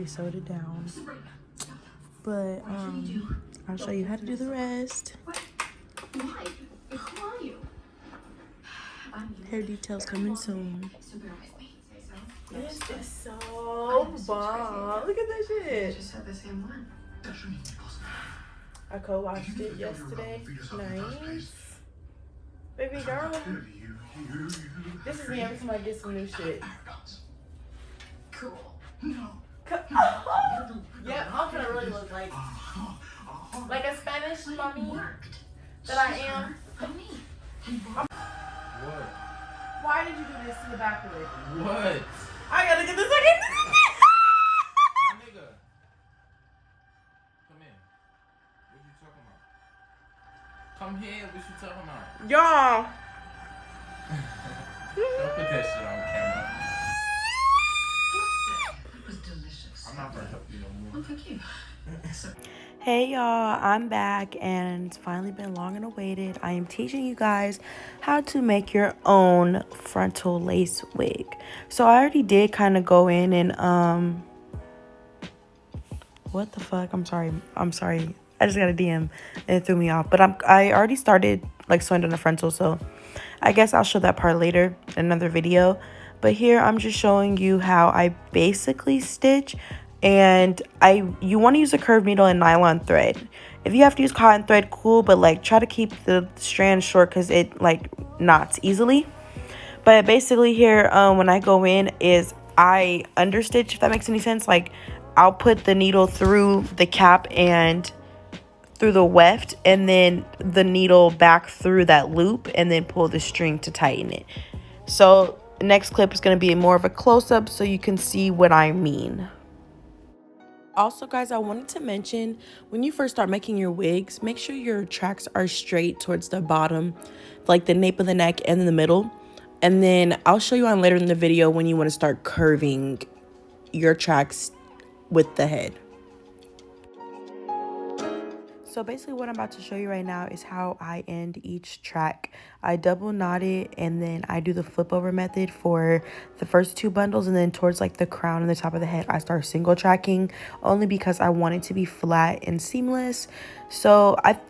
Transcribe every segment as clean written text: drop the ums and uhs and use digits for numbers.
already sewed it down. But I'll show you how to do the rest. Why? Who are you? Hair details coming soon. So bear with me. This is so bomb. Look at that shit. I just had the same one. I co-watched it yesterday. Nice. Baby girl. This is me every time I get some new shit. Cool. No. Yep, I'm gonna really look like a Spanish mommy that I am. What? Why did you do this to the back of it? What? I gotta get this again. My nigga. Come here. What you talking about? Come here. What you talking about? Y'all. Don't put that shit on camera. It was delicious. I'm not gonna help you no more. Oh, thank you. Hey y'all, I'm back and it's finally been long and awaited. I am teaching you guys how to make your own frontal lace wig. So I already did kind of go in and what the fuck? I'm sorry. I just got a DM and it threw me off. But I already started like sewing down the frontal, so I guess I'll show that part later in another video. But here I'm just showing you how I basically stitch. And you want to use a curved needle and nylon thread. If you have to use cotton thread, cool, but like try to keep the strand short because it like knots easily. But basically here, when I go in is I understitch, if that makes any sense. Like I'll put the needle through the cap and through the weft, and then the needle back through that loop, and then pull the string to tighten it. So next clip is going to be more of a close-up so you can see what I mean. Also, guys, I wanted to mention, when you first start making your wigs, make sure your tracks are straight towards the bottom, like the nape of the neck and in the middle. And then I'll show you on later in the video when you want to start curving your tracks with the head. So basically what I'm about to show you right now is how I end each track. I double knot it and then I do the flip over method for the first two bundles, and then towards like the crown and the top of the head I start single tracking, only because I want it to be flat and seamless. So I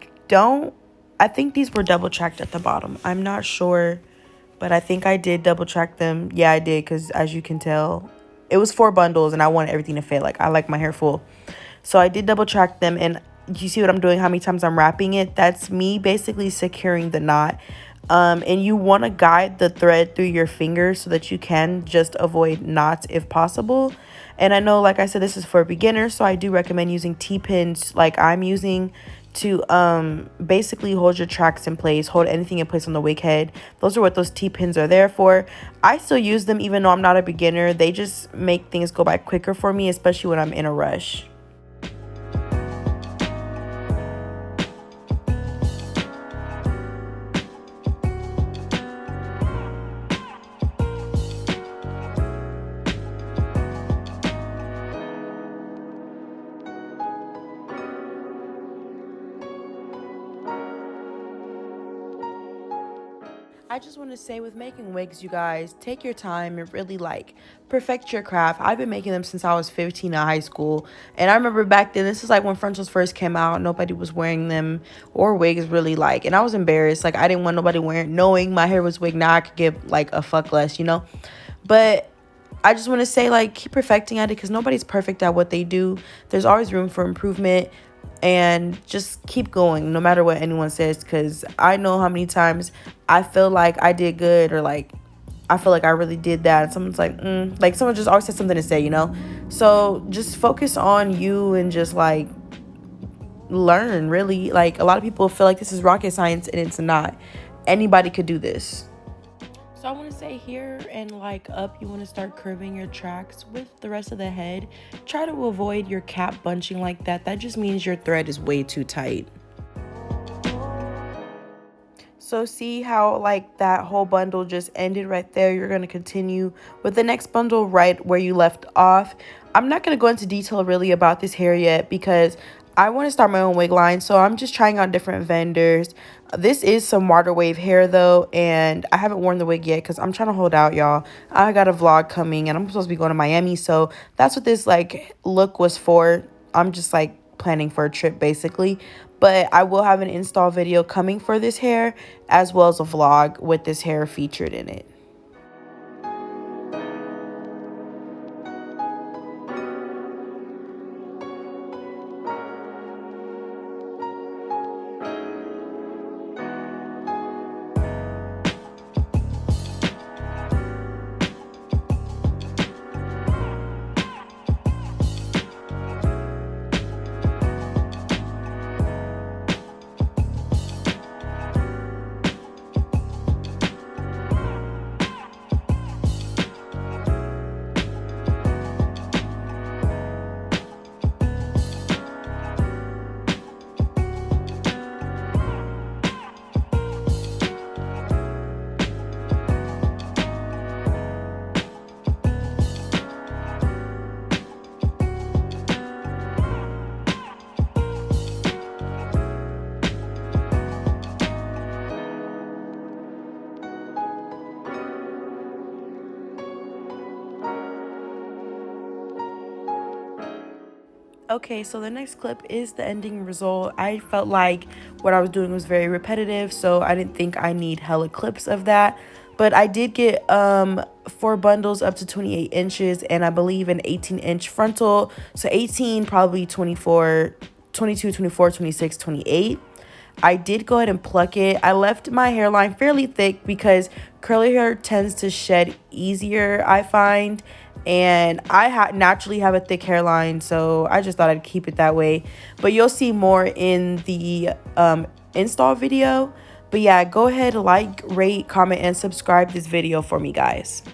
think these were double tracked at the bottom. I'm not sure, but I think I did double track them. Yeah, I did, because as you can tell, it was 4 bundles and I wanted everything to fit. Like I like my hair full. So I did double track them, and you see what I'm doing, how many times I'm wrapping it? That's me basically securing the knot. And you want to guide the thread through your fingers so that you can just avoid knots if possible. And I know, like I said, this is for beginners, so I do recommend using T-pins like I'm using to basically hold your tracks in place, hold anything in place on the wig head. Those are what those T-pins are there for. I still use them even though I'm not a beginner. They just make things go by quicker for me, especially when I'm in a rush. I just want to say, with making wigs, you guys, take your time and really like perfect your craft. I've been making them since I was 15 in high school. And I remember back then, this is like when frontals first came out. Nobody was wearing them, or wigs really, like, and I was embarrassed. Like I didn't want nobody wearing, knowing my hair was wig. Now I could give like a fuck less, you know. But I just want to say, like, keep perfecting at it, because nobody's perfect at what they do. There's always room for improvement. And just keep going no matter what anyone says, because I know how many times I feel like I did good, or like I feel like I really did that, and someone's like someone just always has something to say, you know. So just focus on you and just like learn. Really, like, a lot of people feel like this is rocket science, and it's not. Anybody could do this. So I want to say, here and like up, you want to start curving your tracks with the rest of the head. Try to avoid your cap bunching like that. That just means your thread is way too tight. So see how like that whole bundle just ended right there? You're going to continue with the next bundle right where you left off. I'm not going to go into detail really about this hair yet, because I want to start my own wig line, so I'm just trying out different vendors. This is some water wave hair though, and I haven't worn the wig yet because I'm trying to hold out, y'all. I got a vlog coming and I'm supposed to be going to Miami, so that's what this like look was for. I'm just like planning for a trip basically, but I will have an install video coming for this hair as well as a vlog with this hair featured in it. Okay, so the next clip is the ending result. I felt like what I was doing was very repetitive, so I didn't think I need hella clips of that. But I did get 4 bundles up to 28 inches and I believe an 18-inch frontal. So 18, probably 24, 22, 24, 26, 28. I did go ahead and pluck it. I left my hairline fairly thick because curly hair tends to shed easier, I find. And I naturally have a thick hairline, so I just thought I'd keep it that way. But you'll see more in the install video. But yeah, go ahead, like, rate, comment, and subscribe this video for me, guys.